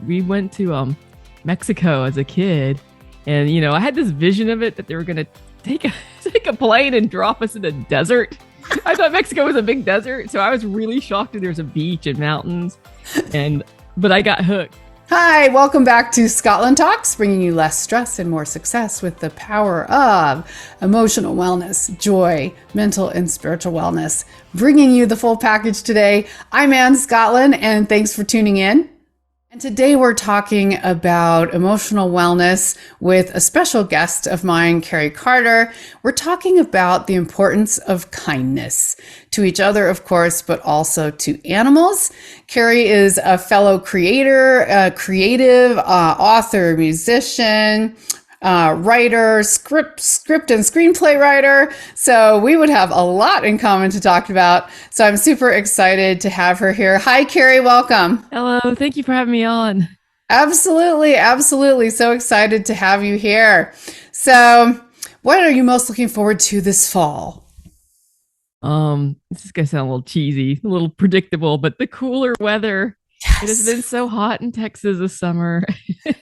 We went to Mexico as a kid, and I had this vision of it that they were gonna take a plane and drop us in a desert. I thought Mexico was a big desert, so I was really shocked that there's a beach and mountains, but I got hooked. Hi, welcome back to Scottlin Talks, bringing you less stress and more success with the power of emotional wellness, joy, mental and spiritual wellness. Bringing you the full package today. I'm Ann Scottlin, and thanks for tuning in. And today we're talking about emotional wellness with a special guest of mine, Carrie Carter. We're talking about the importance of kindness to each other, of course, but also to animals. Carrie is a fellow creator, creative, author, musician, writer, script and screenplay writer. So we would have a lot in common to talk about. So I'm super excited to have her here. Hi, Carrie. Welcome. Hello. Thank you for having me on. Absolutely. Absolutely. So excited to have you here. So what are you most looking forward to this fall? This is gonna sound a little cheesy, a little predictable, but the cooler weather. Yes. It has been so hot in Texas this summer.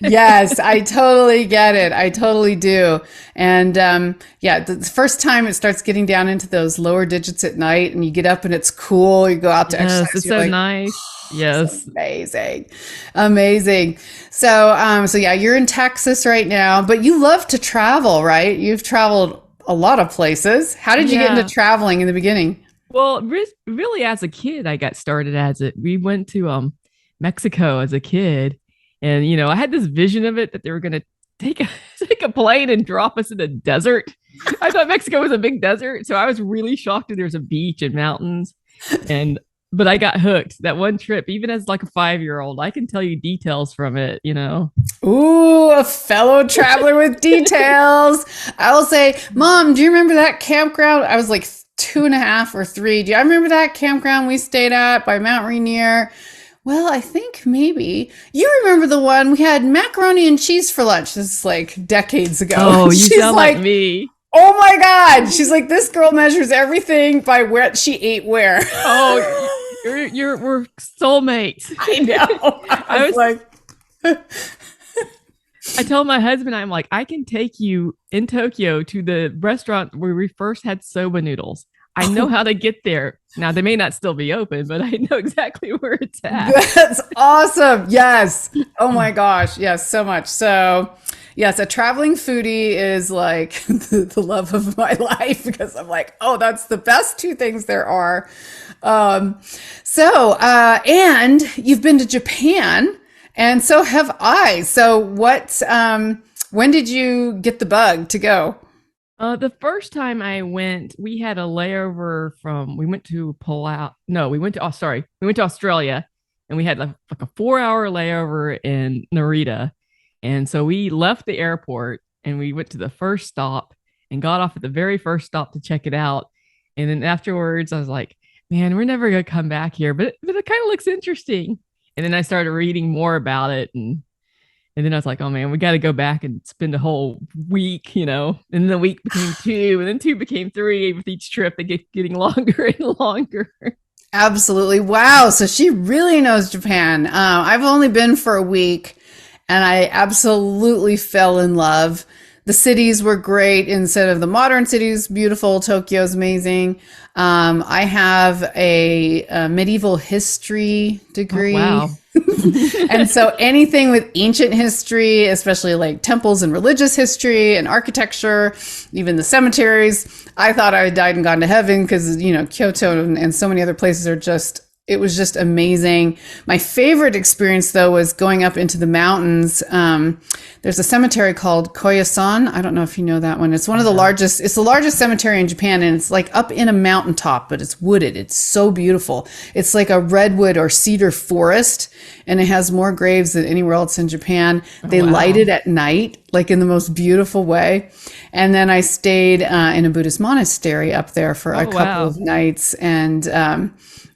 Yes, I totally get it. I totally do. And the first time it starts getting down into those lower digits at night and you get up and it's cool, you go out to exercise. It's so nice. Yes. Amazing. Amazing. So you're in Texas right now, but you love to travel, right? You've traveled a lot of places. How did you get into traveling in the beginning? Well, really as a kid, I got started we went to Mexico as a kid, and I had this vision of it that they were going to take a plane and drop us in a desert. I thought Mexico was a big desert, so I was really shocked that there's a beach and mountains, but I got hooked. That one trip, even as like a 5-year-old, I can tell you details from it. Ooh, a fellow traveler with details. I will say, Mom, do you remember that campground? I was like 2.5 or 3. Do you remember that campground we stayed at by Mount Rainier? Well, I think maybe you remember the one we had macaroni and cheese for lunch. This is like decades ago. Oh, you sound like me. Oh my God. She's like, this girl measures everything by what she ate where. Oh, we're soulmates. I know. I was like, I told my husband, I'm like, I can take you in Tokyo to the restaurant where we first had soba noodles. I know how to get there. Now, they may not still be open, but I know exactly where it's at. That's awesome. Yes. Oh my gosh. Yes, so much. So yes, a traveling foodie is like the love of my life, because I'm like, oh, that's the best 2 things there are. And you've been to Japan, and so have I. So when did you get the bug to go? The first time I went, we had a layover we went to Australia, and we had like a 4-hour layover in Narita. And so we left the airport and we went to the first stop and got off at the very first stop to check it out. And then afterwards I was like, man, we're never going to come back here, but it kind of looks interesting. And then I started reading more about it, and then I was like, oh man, we got to go back and spend a whole week, and then the week became 2, and then 2 became 3 with each trip. They get getting longer and longer. Absolutely. Wow. So she really knows Japan. I've only been for a week, and I absolutely fell in love. The cities were great instead of the modern cities. Beautiful. Tokyo's amazing. I have a medieval history degree. Oh, wow. And so anything with ancient history, especially like temples and religious history and architecture, even the cemeteries, I thought I had died and gone to heaven, because, Kyoto and so many other places it was just amazing. My favorite experience, though, was going up into the mountains. There's a cemetery called Koyasan. I don't know if you know that one. It's one of the largest. It's the largest cemetery in Japan, and it's like up in a mountaintop, but it's wooded. It's so beautiful. It's like a redwood or cedar forest, and it has more graves than anywhere else in Japan. They light it at night, like in the most beautiful way. And then I stayed in a Buddhist monastery up there for a couple of nights, and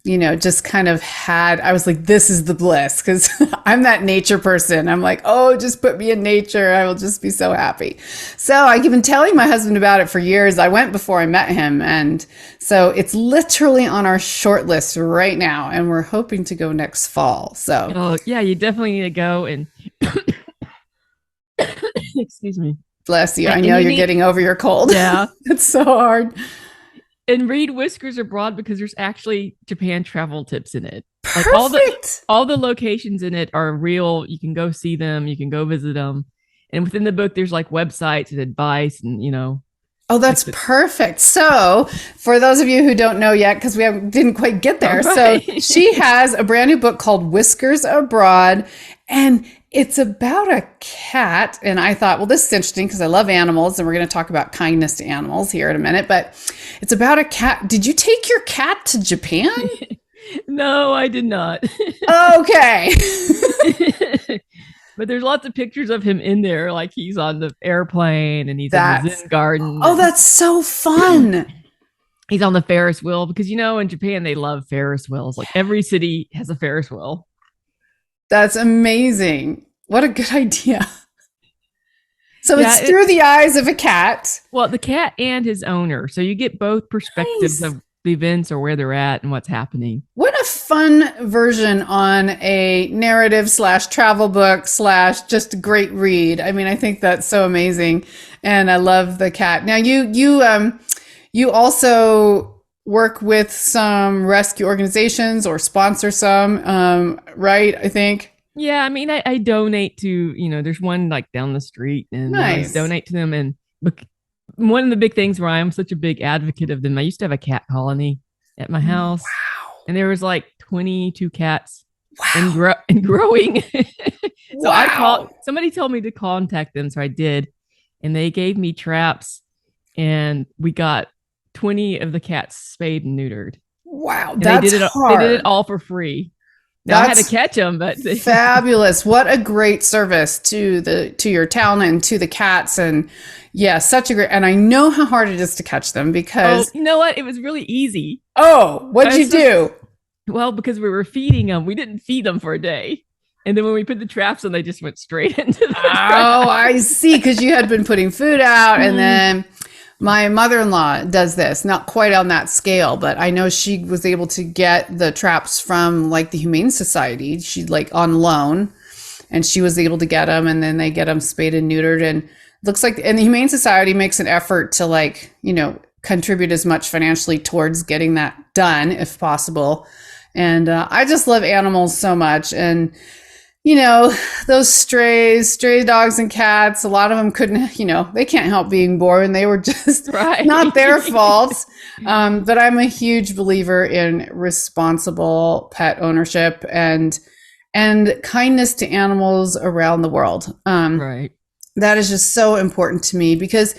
just kind of I was like, this is the bliss, because I'm that nature person. I'm like, oh, just put me in nature. I will just be so happy. So I've been telling my husband about it for years. I went before I met him. And so it's literally on our short list right now. And we're hoping to go next fall. So, oh, yeah, you definitely need to go and excuse me. Bless you. I know you're getting over your cold. Yeah. It's so hard. And read Whiskers Abroad, because there's actually Japan travel tips in it. Perfect. Like all the locations in it are real. You can go see them. You can go visit them. And within the book, there's like websites and advice and, Oh, that's perfect. So for those of you who don't know yet, because we didn't quite get there. Right. So she has a brand new book called Whiskers Abroad, and it's about a cat. And I thought, well, this is interesting because I love animals, and we're going to talk about kindness to animals here in a minute. But it's about a cat. Did you take your cat to Japan? No, I did not. Okay. But there's lots of pictures of him in there, like he's on the airplane and he's in the Zen garden. Oh, that's so fun. He's on the Ferris wheel, because, in Japan, they love Ferris wheels. Like every city has a Ferris wheel. That's amazing. What a good idea. So it's through the eyes of a cat. Well, the cat and his owner. So you get both perspectives of the events or where they're at and what's happening. What a fun version on a narrative / travel book / just a great read. I mean, I think that's so amazing. And I love the cat. Now you also work with some rescue organizations or sponsor some, right? I think. Yeah. I mean, I donate to, there's one like down the street, and I donate to them. And one of the big things where I'm such a big advocate of them, I used to have a cat colony at my house. Wow. And there was like 22 cats and growing. So somebody told me to contact them. So I did. And they gave me traps, and we got 20 of the cats spayed and neutered. Wow. And That's hard. They did it all for free. Now I had to catch them, but fabulous. What a great service to your town and to the cats. And yeah, such a great, and I know how hard it is to catch them, because you know what? It was really easy. Oh, what'd you do? Well, because we were feeding them, we didn't feed them for a day. And then when we put the traps on, they just went straight into the Oh, I see. Because you had been putting food out, and then my mother-in-law does this, not quite on that scale, but I know she was able to get the traps from like the Humane Society. She's like on loan, and she was able to get them, and then they get them spayed and neutered. And looks like, and the Humane Society makes an effort to contribute as much financially towards getting that done if possible. And I just love animals so much. And those stray dogs and cats, a lot of them couldn't, they can't help being born. They were just not their fault. But I'm a huge believer in responsible pet ownership and kindness to animals around the world. That is just so important to me, because,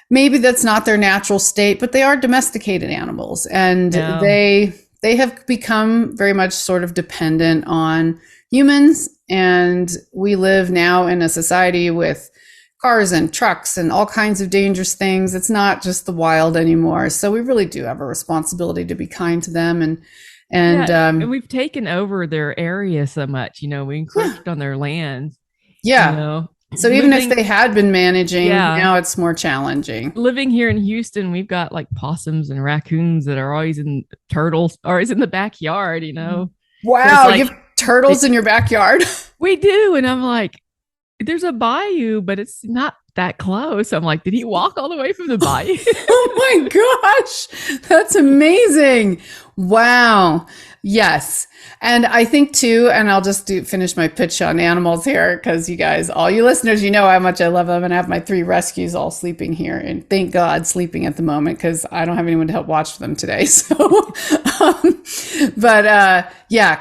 maybe that's not their natural state, but they are domesticated animals, and they have become very much sort of dependent on humans. And we live now in a society with cars and trucks and all kinds of dangerous things. It's not just the wild anymore. So we really do have a responsibility to be kind to them. And we've taken over their area so much, we encroached on their land. Yeah. So even if they had been managing, now it's more challenging. Living here in Houston, we've got like possums and raccoons that are always in the backyard, Wow, you have turtles in your backyard? We do. And I'm like, there's a bayou, but it's not that close. I'm like, did he walk all the way from the bayou? Oh my gosh, that's amazing. Wow. Yes. And I think too, and I'll just finish my pitch on animals here, because you guys, all you listeners, how much I love them, and I have my 3 rescues all sleeping here, and thank God sleeping at the moment, because I don't have anyone to help watch them today. So,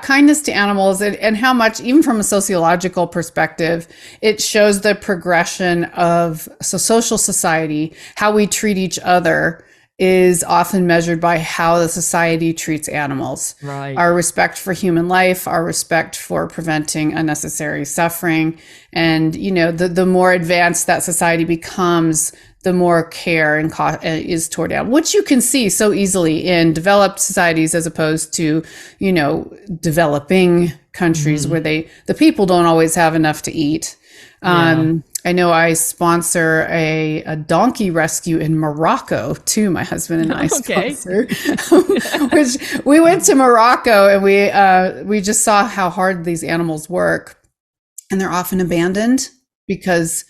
kindness to animals, and how much, even from a sociological perspective, it shows the progression of social society. How we treat each other is often measured by how the society treats animals. Right. Our respect for human life, our respect for preventing unnecessary suffering. And, the more advanced that society becomes, the more care and is toward animals, which you can see so easily in developed societies as opposed to, developing countries where the people don't always have enough to eat. I know I sponsor a donkey rescue in Morocco too. My husband and I sponsor, which we went to Morocco and we just saw how hard these animals work, and they're often abandoned because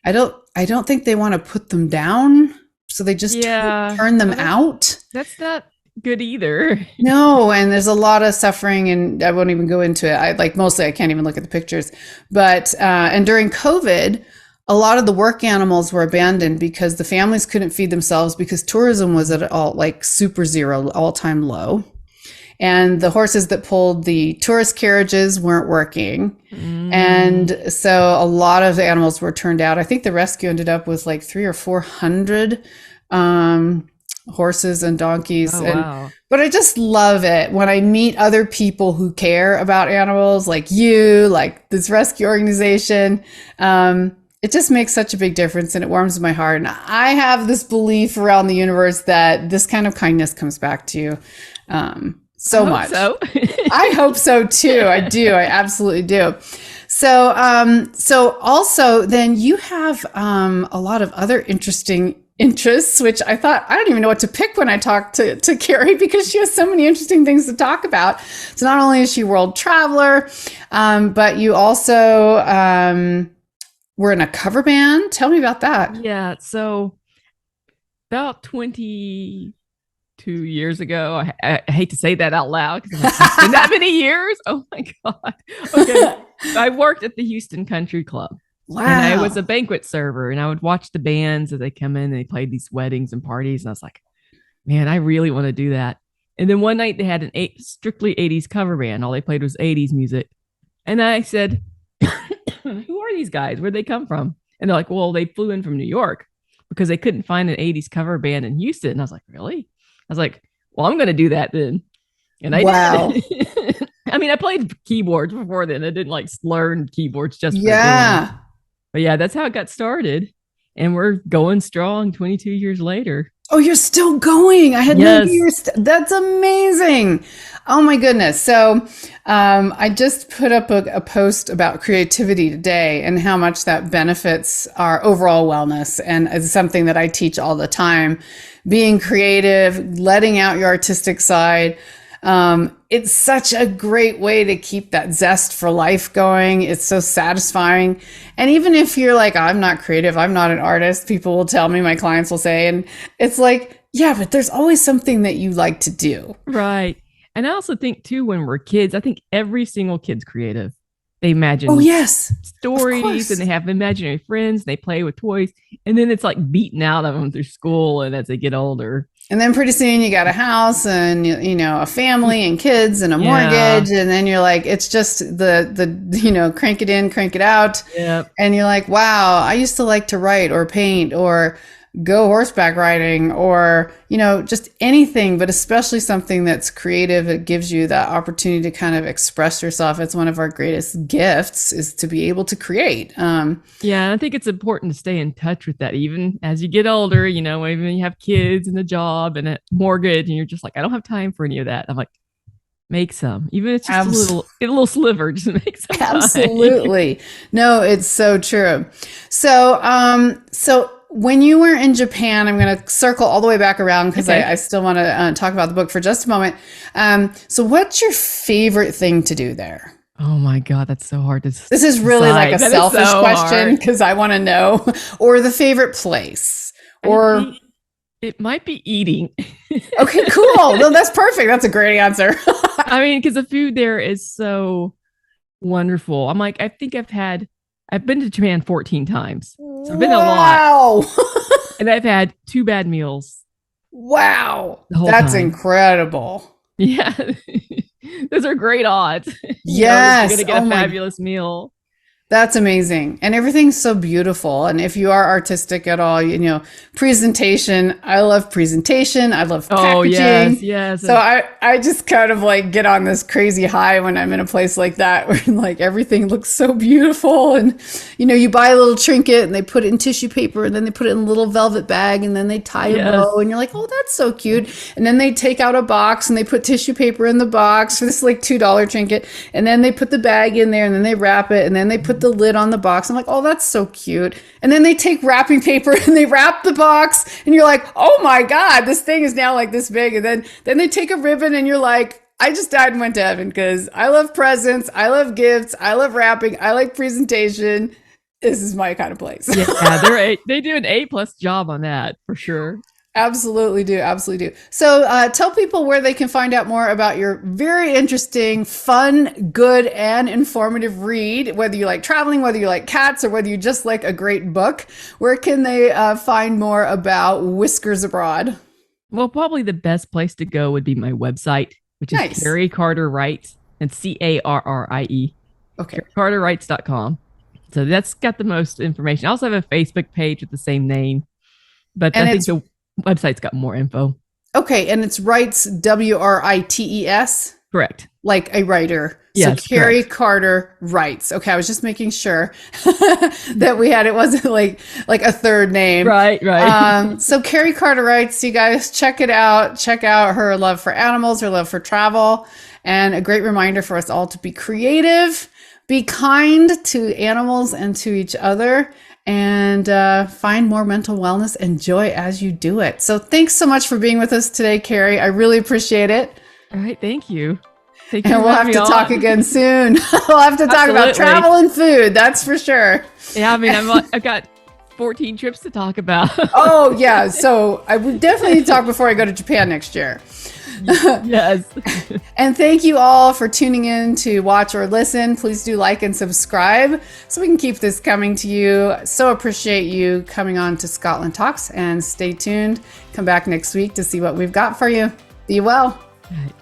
I don't think they want to put them down, so they just turn them out. That's not good either. No, and there's a lot of suffering, and I won't even go into it. Mostly I can't even look at the pictures. But and during COVID, a lot of the work animals were abandoned because the families couldn't feed themselves because tourism was at super zero, all-time low. And the horses that pulled the tourist carriages weren't working. And so a lot of the animals were turned out. I think the rescue ended up with 300 or 400 horses and donkeys. Wow. But I just love it when I meet other people who care about animals, like you, like this rescue organization. It just makes such a big difference, and it warms my heart. And I have this belief around the universe that this kind of kindness comes back to you so much. So. I hope so too. I do. I absolutely do. So also then you have a lot of other interesting interests, which I thought, I don't even know what to pick when I talk to Carrie, because she has so many interesting things to talk about. So not only is she a world traveler, but you also were in a cover band. Tell me about that. Yeah. So about 22 years ago, I hate to say that out loud because it's been that many years. Oh my God. Okay. I worked at the Houston Country Club. Wow. And I was a banquet server, and I would watch the bands as they come in and they played these weddings and parties. And I was like, man, I really want to do that. And then one night they had an strictly 80s cover band. All they played was 80s music. And I said, who are these guys? Where'd they come from? And they're like, well, they flew in from New York because they couldn't find an 80s cover band in Houston. And I was like, really? I was like, well, I'm going to do that then. And I did. I mean, I played keyboards before then. I didn't learn keyboards just for doing it. But yeah, that's how it got started. And we're going strong 22 years later. Oh, you're still going. I had no idea. That's amazing. Oh my goodness. So I just put up a post about creativity today and how much that benefits our overall wellness. And it's something that I teach all the time. Being creative, letting out your artistic side. It's such a great way to keep that zest for life going. It's so satisfying. And even if you're like, I'm not creative, I'm not an artist, people will tell me, my clients will say, and it's like, yeah, but there's always something that you like to do. Right. And I also think too, when we're kids, I think every single kid's creative. They imagine stories and they have imaginary friends. They play with toys. And then it's beaten out of them through school and as they get older. And then pretty soon you got a house and, a family and kids and a mortgage. And then you're like, it's just the crank it in, crank it out. Yep. And you're like, wow, I used to like to write or paint or go horseback riding or, just anything, but especially something that's creative. It gives you that opportunity to kind of express yourself. It's one of our greatest gifts is to be able to create. Yeah, I think it's important to stay in touch with that. Even as you get older, even you have kids and a job and a mortgage and you're just like, I don't have time for any of that. I'm like, make some, even if it's just a little sliver, just make some time. Absolutely. No, it's so true. So when you were in Japan, I'm going to circle all the way back around because I still want to talk about the book for just a moment. So what's your favorite thing to do there? Oh my God, that's so hard to This is really like a selfish question because I want to know. Or the favorite place. Or it might be eating. Okay, cool. No, that's perfect. That's a great answer. I mean, because the food there is so wonderful. I'm like, I think I've been to Japan 14 times. So I've been a lot. And I've had 2 bad meals. Wow. That's incredible. Yeah. Those are great odds. Yes. You're going to get a fabulous meal. That's amazing. And everything's so beautiful. And if you are artistic at all, presentation, I love presentation. I love packaging. Oh, yes. So I just kind of get on this crazy high when I'm in a place like that where everything looks so beautiful. And, you buy a little trinket and they put it in tissue paper and then they put it in a little velvet bag and then they tie a bow and you're like, oh, that's so cute. And then they take out a box and they put tissue paper in the box for this like $2 trinket. And then they put the bag in there and then they wrap it and then they put the lid on the box. I'm like, oh, that's so cute. And then they take wrapping paper and they wrap the box and you're like, oh my God, this thing is now like this big. And then they take a ribbon and you're like, I just died and went to heaven because I love presents. I love gifts. I love wrapping. I like presentation. This is my kind of place. Yeah, they do an A+ job on that for sure. Absolutely do. Absolutely do. So tell people where they can find out more about your very interesting, fun, good, and informative read, whether you like traveling, whether you like cats, or whether you just like a great book. Where can they find more about Whiskers Abroad? Well, probably the best place to go would be my website, which is Carrie Carter Writes, and CARRIE. Okay. CarterWrites.com. So that's got the most information. I also have a Facebook page with the same name, but I think the website's got more info. Okay, and it's Writes, WRITES? Correct. Like a writer. Yes, so Carrie Carter Writes. Okay, I was just making sure that we had, it wasn't like a third name. Right. So Carrie Carter Writes, you guys check it out. Check out her love for animals, her love for travel, and a great reminder for us all to be creative, be kind to animals and to each other, and find more mental wellness and joy as you do it. So thanks so much for being with us today, Carrie. I really appreciate it. All right. Thank you. And we'll have to talk again soon. We'll have to talk about travel and food. That's for sure. Yeah. I mean, I've got 14 trips to talk about. Oh, yeah. So I would definitely talk before I go to Japan next year. Yes. And thank you all for tuning in to watch or listen. Please do like and subscribe so we can keep this coming to you. So appreciate you coming on to Scottlin Talks, and stay tuned. Come back next week to see what we've got for you. Be well. All right.